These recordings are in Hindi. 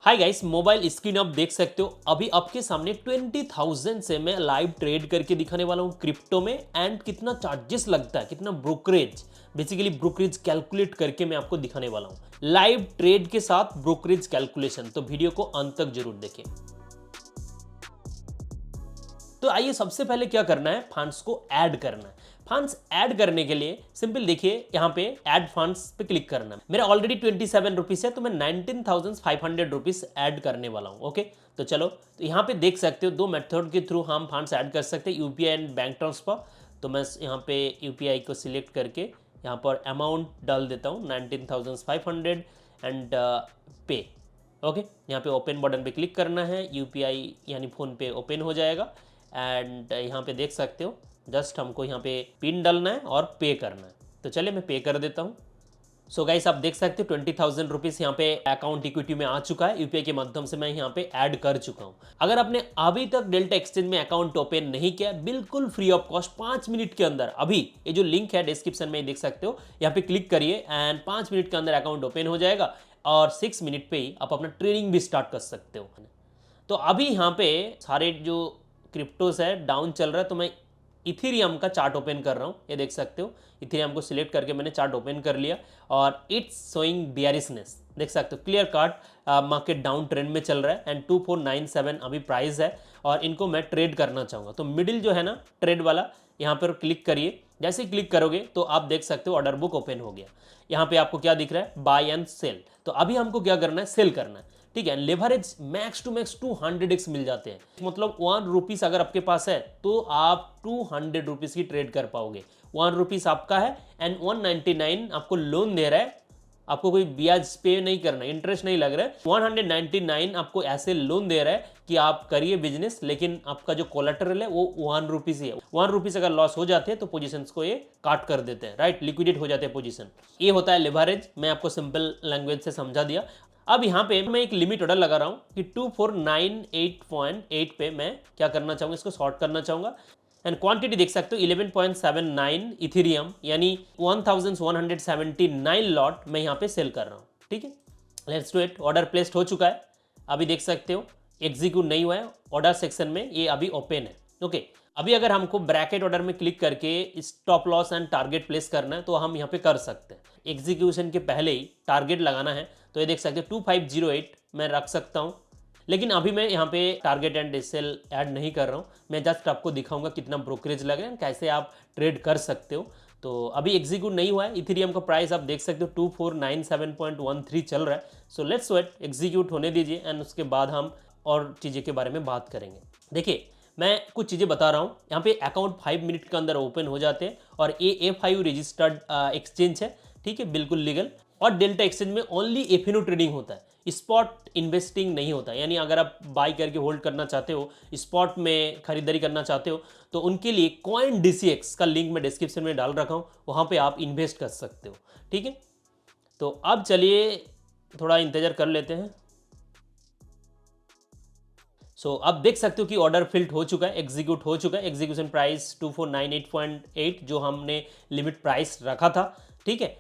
हाय गाइस, मोबाइल स्क्रीन आप देख सकते हो। अभी आपके सामने 20,000 से मैं लाइव ट्रेड करके दिखाने वाला हूँ क्रिप्टो में। एंड कितना चार्जेस लगता है, कितना ब्रोकरेज, बेसिकली ब्रोकरेज कैलकुलेट करके मैं आपको दिखाने वाला हूँ लाइव ट्रेड के साथ ब्रोकरेज कैलकुलेशन। तो वीडियो को अंत तक जरूर देखें। तो आइए, सबसे पहले क्या करना है, फंड्स को ऐड करना है। फंड्स ऐड करने के लिए सिंपल देखिए, यहाँ पे ऐड फंड्स पे क्लिक करना है। मेरा ऑलरेडी 27 रुपीज़ है, तो मैं 19,500 रुपीज़ ऐड करने वाला हूँ। ओके, तो चलो, तो यहाँ पे देख सकते हो दो मेथड के थ्रू हम फंड्स ऐड कर सकते हैं, यूपीआई एंड बैंक ट्रांसफर। तो मैं यहाँ पे यूपीआई को सिलेक्ट करके यहाँ पर अमाउंट डाल देता हूँ 19,500 एंड पे। ओके, यहाँ पे ओपन बटन पे क्लिक करना है, यूपीआई यानी फ़ोन पे ओपन हो जाएगा। एंड यहाँ पे देख सकते हो, जस्ट हमको यहाँ पे पिन डालना है और पे करना है। तो चलिए मैं पे कर देता हूँ। सो गाइस, आप देख सकते हो 20,000 रुपीज़ यहाँ पे अकाउंट इक्विटी में आ चुका है। यूपीआई के माध्यम से मैं यहाँ पे ऐड कर चुका हूँ। अगर आपने अभी तक डेल्टा एक्सचेंज में अकाउंट ओपन नहीं किया, बिल्कुल फ्री ऑफ कॉस्ट 5 मिनट के अंदर, अभी ये जो लिंक है डिस्क्रिप्शन में देख सकते हो, यहाँ पे क्लिक करिए एंड 5 मिनट के अंदर अकाउंट ओपन हो जाएगा और 6 मिनट पे ही आप अपना ट्रेडिंग भी स्टार्ट कर सकते हो। तो अभी यहाँ पे सारे जो क्रिप्टोस है डाउन चल रहा है, तो मैं इथेरियम का चार्ट ओपन कर रहा हूँ। ये देख सकते हो, इथेरियम को सिलेक्ट करके मैंने चार्ट ओपन कर लिया और इट्स शोइंग बियरिशनेस। देख सकते हो clear cut, market down trend में चल रहा है एंड 2497 अभी प्राइस है और इनको मैं ट्रेड करना चाहूँगा। तो मिडिल जो है ना ट्रेड वाला, यहाँ पर क्लिक करिए। जैसे ही क्लिक करोगे तो आप देख सकते हो ऑर्डर बुक ओपन हो गया। यहाँ पे आपको क्या दिख रहा है, बाय एंड सेल। तो अभी हमको क्या करना है, सेल करना है। ठीक है, leverage max to max 200x मिल जाते हैं। मतलब 1 रुपीज़ अगर आपके पास है तो आप 200 रुपीज़ की ट्रेड कर पाओगे। 1 रुपीज़ आपका है एंड 199 आपको लोन दे रहा है। आपको कोई ब्याज पे नहीं करना, इंटरेस्ट नहीं लग रहा है। 199 आपको ऐसे लोन दे रहा है कि आप करिए बिजनेस, लेकिन आपका जो कोलेटरल है वो 1 रुपीज़ ही है। 1 रुपीज़ अगर लॉस हो जाते हैं तो पोजीशंस को ये काट कर देते हैं, राइट, लिक्विडेट हो जाते हैं पोजीशन। ये होता है लेवरेज। मैं आपको सिंपल लैंग्वेज से समझा दिया। अब यहाँ पे मैं एक लिमिट ऑर्डर लगा रहा हूँ कि 2498.8 पे मैं क्या करना चाहूँगा, इसको शॉर्ट करना चाहूँगा। एंड क्वांटिटी देख सकते हो 11.79 इथेरियम, यानी 1179 लॉट मैं यहाँ पे सेल कर रहा हूँ। ठीक है, let's do it. Order placed हो चुका है, अभी देख सकते हो एग्जीक्यूट नहीं हुआ है। ऑर्डर सेक्शन में ये अभी ओपन है। ओके, अभी अगर हमको ब्रैकेट ऑर्डर में क्लिक करके stop loss and target place करना है तो हम यहाँ पे कर सकते हैं। एग्जीक्यूशन के पहले ही टारगेट लगाना है, तो ये देख सकते हो 2508 मैं रख सकता हूँ। लेकिन अभी मैं यहाँ पे टारगेट एंड एसएल ऐड नहीं कर रहा हूँ। मैं जस्ट आपको दिखाऊंगा कितना ब्रोकरेज लगे एंड कैसे आप ट्रेड कर सकते हो। तो अभी एग्जीक्यूट नहीं हुआ है। इथेरियम का प्राइस आप देख सकते हो 2497.13 चल रहा है। सो लेट्स वेट, एग्जीक्यूट होने दीजिए एंड उसके बाद हम और चीज़ें के बारे में बात करेंगे। देखिए, मैं कुछ चीज़ें बता रहा हूँ। यहाँ पे अकाउंट 5 मिनट के अंदर ओपन हो जाते हैं और ये A5 रजिस्टर्ड एक्सचेंज है। ठीक है, बिल्कुल लीगल। और डेल्टा एक्सचेंज में ओनली एफएनओ ट्रेडिंग होता है, स्पॉट इन्वेस्टिंग नहीं होता। यानी अगर आप बाई करके होल्ड करना चाहते हो, स्पॉट में खरीदारी करना चाहते हो, तो उनके लिए कॉइन DCX का लिंक मैं डिस्क्रिप्शन में डाल रखा हूँ, वहाँ पे आप इन्वेस्ट कर सकते हो। ठीक है, तो अब चलिए थोड़ा इंतज़ार कर लेते हैं। सो अब देख सकते हो कि ऑर्डर फिल्ड हो चुका है, एग्जीक्यूट हो चुका है। एग्जीक्यूशन प्राइस 2498.8 जो हमने लिमिट प्राइस रखा था। ठीक है,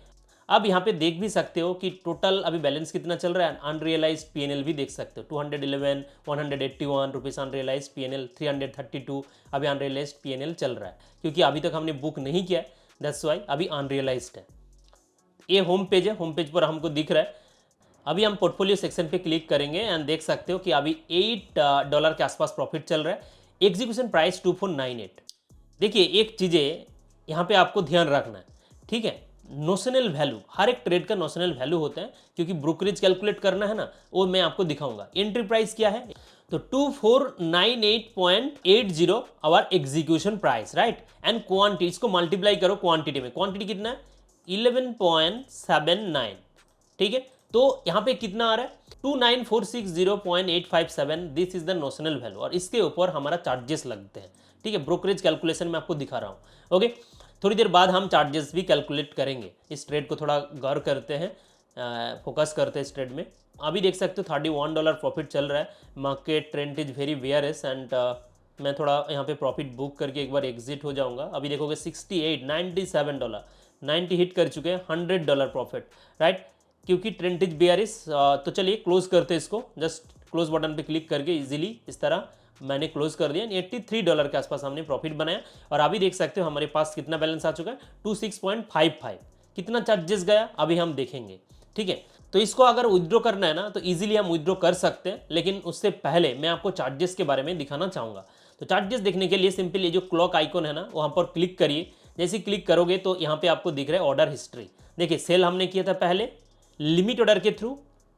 अब यहाँ पे देख भी सकते हो कि टोटल अभी बैलेंस कितना चल रहा है। अनरियलाइज PNL भी देख सकते हो 211, 181 रुपीज़ अनरियलाइज PNL, 332 अभी अनरियलाइज PNL चल रहा है, क्योंकि अभी तक हमने बुक नहीं किया है, दैट्स वाई अभी अनरियलाइज्ड है। ये होम पेज है, होम पेज पर हमको दिख रहा है। अभी हम पोर्टफोलियो सेक्शन पे क्लिक करेंगे एंड देख सकते हो कि अभी $8 के आसपास प्रॉफिट चल रहा है। Execution price 2498। देखिए, एक चीज़ें यहाँ पे आपको ध्यान रखना है। ठीक है, नोशनल वैल्यू, हर एक ट्रेड का नोशनल वैल्यू होता है, क्योंकि ब्रोकरेज कैलकुलेट करना है ना, वो मैं आपको दिखाऊंगा। एंट्री प्राइस क्या है, तो 2498.80 our execution price, right. And quantity, इसको मल्टीप्लाई करो क्वांटिटी में। क्वांटिटी कितना है, 11.79। ठीक है, तो यहाँ पे कितना आ रहा है, 29,460.857। This is the notional value और इसके ऊपर हमारा चार्जेस लगते हैं। ठीक है, ब्रोकरेज कैलकुलेशन में आपको दिखा रहा हूँ। ओके, थोड़ी देर बाद हम चार्जेस भी कैलकुलेट करेंगे। इस ट्रेड को थोड़ा गौर करते हैं, फोकस करते हैं इस ट्रेड में। अभी देख सकते हो $31 प्रॉफिट चल रहा है। Market trend is very bearish and मैं थोड़ा यहाँ पे प्रॉफिट बुक करके एक बार एग्जिट हो जाऊँगा। अभी देखोगे 68, $97, 90 हिट कर चुके हैं, $100 प्रॉफिट, राइट। क्योंकि ट्रेंड इज बेयरिश। तो चलिए क्लोज करते हैं इसको, जस्ट क्लोज बटन पे क्लिक करके इजीली इस तरह मैंने क्लोज कर दिया। $83 के आसपास हमने प्रॉफिट बनाया और अभी देख सकते हो हमारे पास कितना बैलेंस आ चुका है 26.55। कितना चार्जेस गया अभी हम देखेंगे, ठीक है। तो इसको अगर विथड्रॉ करना है ना तो इजीली हम विथड्रॉ कर सकते हैं, लेकिन उससे पहले मैं आपको चार्जेस के बारे में दिखाना चाहूँगा। तो चार्जेस देखने के लिए सिंपल ये जो क्लॉक आइकॉन है ना वहाँ पर क्लिक करिए। जैसे ही क्लिक करोगे तो यहाँ पे आपको दिख रहा है ऑर्डर हिस्ट्री। देखिए सेल हमने किया था पहले लिमिट ऑर्डर के थ्रू।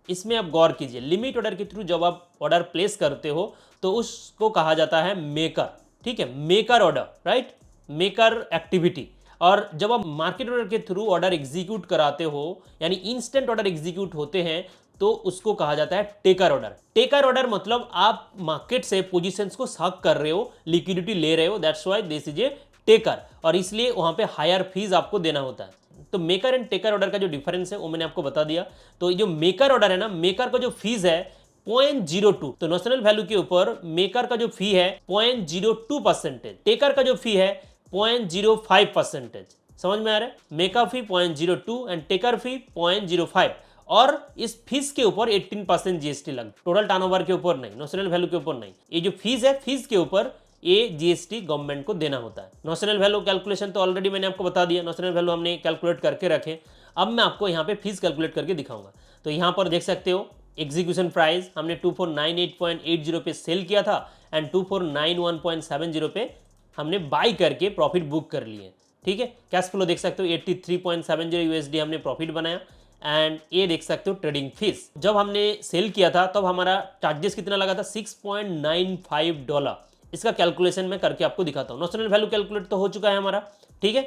इसमें आप गौर कीजिए, लिमिट ऑर्डर के थ्रू जब आप ऑर्डर प्लेस करते हो तो उसको कहा जाता है मेकर, ठीक है, maker order, right, maker activity. और जब आप मार्केट ऑर्डर के थ्रू ऑर्डर एग्जीक्यूट कराते हो यानी इंस्टेंट ऑर्डर एग्जीक्यूट होते हैं तो उसको कहा जाता है टेकर ऑर्डर। टेकर ऑर्डर मतलब आप मार्केट से पोजीशंस को सक कर रहे हो, लिक्विडिटी ले रहे हो, that's why this is a taker, और इसलिए वहां पे हायर फीस आपको देना होता है। तो मेकर एंड टेकर ऑर्डर का जो डिफरेंस है वो मैंने आपको बता दिया। तो ये जो मेकर ऑर्डर है ना, मेकर का जो फीस है 0.02, तो नोशनल वैल्यू के ऊपर मेकर का जो फी है 0.02%, टेकर का जो फी है 0.05%। समझ में आ रहा है? मेकर फी 0.02 एंड टेकर फी 0.05, और इस फीस के ऊपर 18% जीएसटी लग, टोटल टर्नओवर के ऊपर नहीं, नोशनल वैल्यू के ऊपर नहीं। ये जो फीस है फीस के ऊपर ये जीएसटी गवर्नमेंट को देना होता है। नोशनल वैल्यू कैलकुलेशन तो ऑलरेडी मैंने आपको बता दिया, नोशनल वैल्यू हमने कैलकुलेट करके रखे। अब मैं आपको यहाँ पे फीस कैलकुलेट करके दिखाऊंगा। तो यहाँ पर देख सकते हो एग्जीक्यूशन प्राइस हमने 2498.80 पे सेल किया था एंड 2491.70 पे हमने बाई करके प्रॉफिट बुक कर लिए, ठीक है। कैश फ्लो देख सकते हो 83.70 यूएसडी हमने प्रॉफिट बनाया। एंड ये देख सकते हो ट्रेडिंग फीस, जब हमने सेल किया था तब हमारा चार्जेस कितना लगा था $6.95। इसका कैलकुलेशन मैं करके आपको दिखाता हूँ। नोशनल वैल्यू कैलकुलेट तो हो चुका है हमारा, ठीक है।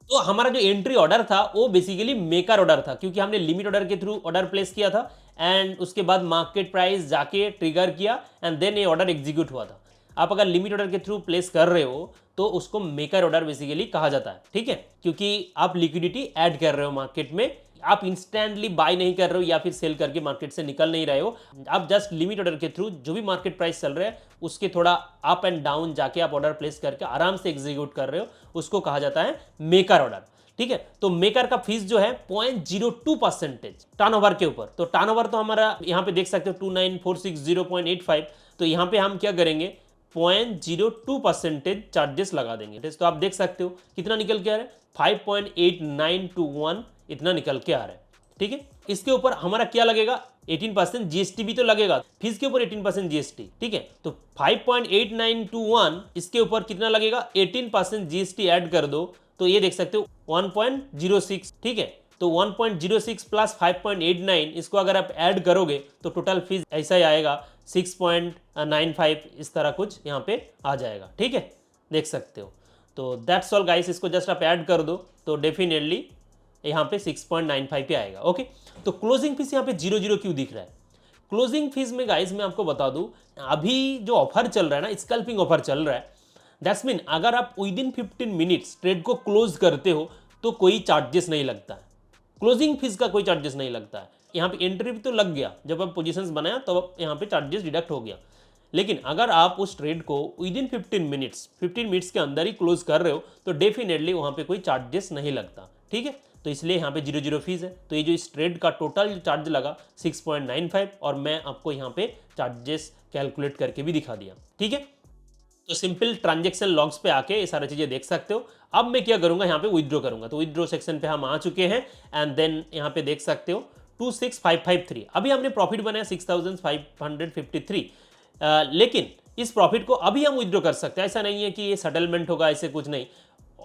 तो हमारा जो एंट्री ऑर्डर था वो बेसिकली मेकर ऑर्डर था, क्योंकि हमने लिमिट ऑर्डर के थ्रू ऑर्डर प्लेस किया था एंड उसके बाद मार्केट प्राइस जाके ट्रिगर किया एंड देन ये ऑर्डर एग्जीक्यूट हुआ था। आप अगर लिमिट ऑर्डर के थ्रू प्लेस कर रहे हो तो उसको मेकर ऑर्डर बेसिकली कहा जाता है, ठीक है, क्योंकि आप लिक्विडिटी ऐड कर रहे हो मार्केट में, आप इंस्टेंटली बाय नहीं कर रहे हो या फिर सेल करके मार्केट से निकल नहीं रहे हो। आप जस्ट लिमिट ऑर्डर के थ्रू जो भी मार्केट प्राइस चल रहा है उसके थोड़ा अप एंड डाउन जाके आप ऑर्डर प्लेस करके आराम से एग्जीक्यूट कर रहे हो, उसको कहा जाता है मेकर ऑर्डर, ठीक है। तो मेकर का फीस जो है 0.02% टर्नओवर के ऊपर। तो टर्नओवर तो हमारा यहाँ पे देख सकते हो 29460.85। तो यहाँ पे हम क्या करेंगे 0.02% चार्जेस लगा देंगे। तो आप देख सकते हो कितना निकल के आ रहा है 5.8921 इतना निकल के आ रहा है, ठीक है। इसके ऊपर हमारा क्या लगेगा 18% जीएसटी भी तो लगेगा, फीस के ऊपर 18% जीएसटी, ठीक है। तो 5.8921 इसके ऊपर कितना लगेगा 18% जीएसटी ऐड कर दो तो ये देख सकते हो 1.06, ठीक है। तो 1.06 प्लस 5.89 इसको अगर आप ऐड करोगे तो टोटल फीस ऐसा ही आएगा 6.95, इस तरह कुछ यहाँ पे आ जाएगा, ठीक है, देख सकते हो। तो दैट्स ऑल गाइस, इसको जस्ट आप ऐड कर दो तो डेफिनेटली यहाँ पे 6.95 पे आएगा, ओके। तो क्लोजिंग फीस यहाँ पे 00 क्यों दिख रहा है? क्लोजिंग फीस में गाइस मैं आपको बता दूं, अभी जो ऑफर चल रहा है ना, स्कैल्पिंग ऑफर चल रहा है, दैट्स मीन अगर आप विद इन 15 मिनट्स ट्रेड को क्लोज करते हो तो कोई चार्जेस नहीं लगता है, क्लोजिंग फीस का कोई चार्जेस नहीं लगता है। यहाँ पे एंट्री भी तो लग गया, जब आप पोजीशंस बनाया तो अब यहाँ पे चार्जेस डिडक्ट हो गया। लेकिन अगर आप उस ट्रेड को विद इन 15 मिनट्स के अंदर ही क्लोज कर रहे हो तो डेफिनेटली वहाँ पे कोई चार्जेस नहीं लगता, ठीक है। तो इसलिए यहाँ पे 00 फीस है। तो ये जो इस ट्रेड का टोटल चार्ज लगा 6.95, और मैं आपको यहाँ पे चार्जेस कैलकुलेट करके भी दिखा दिया, ठीक है। तो सिंपल ट्रांजेक्शन लॉग्स पे आके ये सारी चीजें देख सकते हो। अब मैं क्या करूंगा यहाँ पे विथड्रॉ करूंगा। तो विथड्रॉ सेक्शन पे हम आ चुके हैं एंड देन यहाँ पे देख सकते हो 26553 अभी हमने प्रॉफिट बनाया 6553। लेकिन इस प्रॉफिट को अभी हम विथड्रॉ कर सकते हैं, ऐसा नहीं है कि ये सेटलमेंट होगा, ऐसे कुछ नहीं,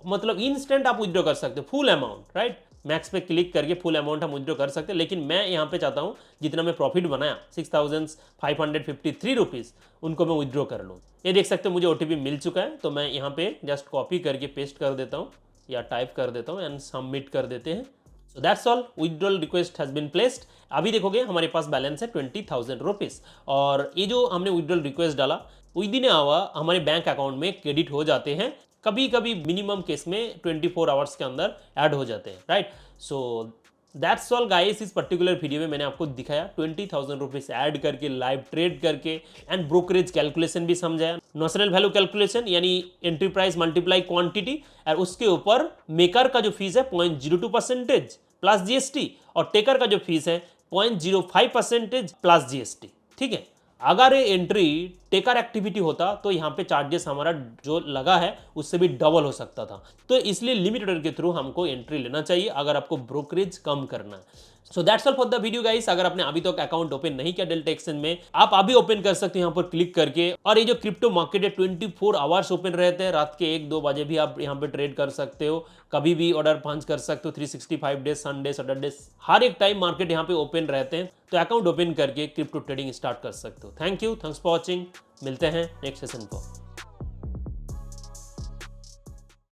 मतलब इंस्टेंट आप विथड्रॉ कर सकते हो फुल अमाउंट, राइट। मैक्स पे क्लिक करके फुल अमाउंट हम विथड्रॉ कर सकते हैं। लेकिन मैं यहाँ पे चाहता हूँ जितना मैं प्रॉफिट बनाया 6553 रुपीज़ उनको मैं विथड्रॉ कर लूँ। ये देख सकते हो मुझे ओटीपी मिल चुका है, तो मैं यहाँ पे जस्ट कॉपी करके पेस्ट कर देता हूँ या टाइप कर देता हूँ एंड सबमिट कर देते हैं। So that's all, withdrawal request has been placed. अभी देखोगे हमारे पास बैलेंस है 20,000 रुपीज़, और ये जो हमने विथड्रॉल रिक्वेस्ट डाला विद इन आवर हमारे बैंक अकाउंट में क्रेडिट हो जाते हैं। कभी कभी मिनिमम केस में 24 आवर्स के अंदर ऐड हो जाते हैं, right. So that's all guys, इस पर्टिकुलर वीडियो में मैंने आपको दिखाया 20,000 रुपीज़ ऐड करके लाइव ट्रेड करके एंड ब्रोकरेज कैलकुलेशन भी समझाया, नोशनल वैल्यू कैलकुलेशन यानी एंट्री प्राइस मल्टीप्लाई क्वांटिटी, और उसके ऊपर मेकर का जो फीस है 0.02% प्लस जीएसटी और टेकर का जो फीस है 0.05% प्लस जीएसटी। ठीक है, अगर ये एंट्री टेकर एक्टिविटी होता तो यहाँ पे चार्जेस हमारा जो लगा है उससे भी डबल हो सकता था। तो इसलिए लिमिट ऑर्डर के थ्रू हमको एंट्री लेना चाहिए अगर आपको ब्रोकरेज कम करना है। सो that's all for the video guys. अगर आपने अभी तक अकाउंट ओपन नहीं किया डेल्टा एक्सचेंज में, आप अभी ओपन कर सकते हैं यहाँ पर क्लिक करके। और ये जो क्रिप्टो मार्केट है 24 आवर्स ओपन रहते हैं, रात के 1-2 बजे भी आप यहाँ पे ट्रेड कर सकते हो, कभी भी ऑर्डर पंच कर सकते हो। 365 डेज, संडे सैटरडे हर एक टाइम मार्केट यहाँ पे ओपन रहते हैं। तो अकाउंट ओपन करके क्रिप्टो ट्रेडिंग स्टार्ट कर सकते हो। Thank you, thanks for watching. मिलते हैं नेक्स्ट सेशन को।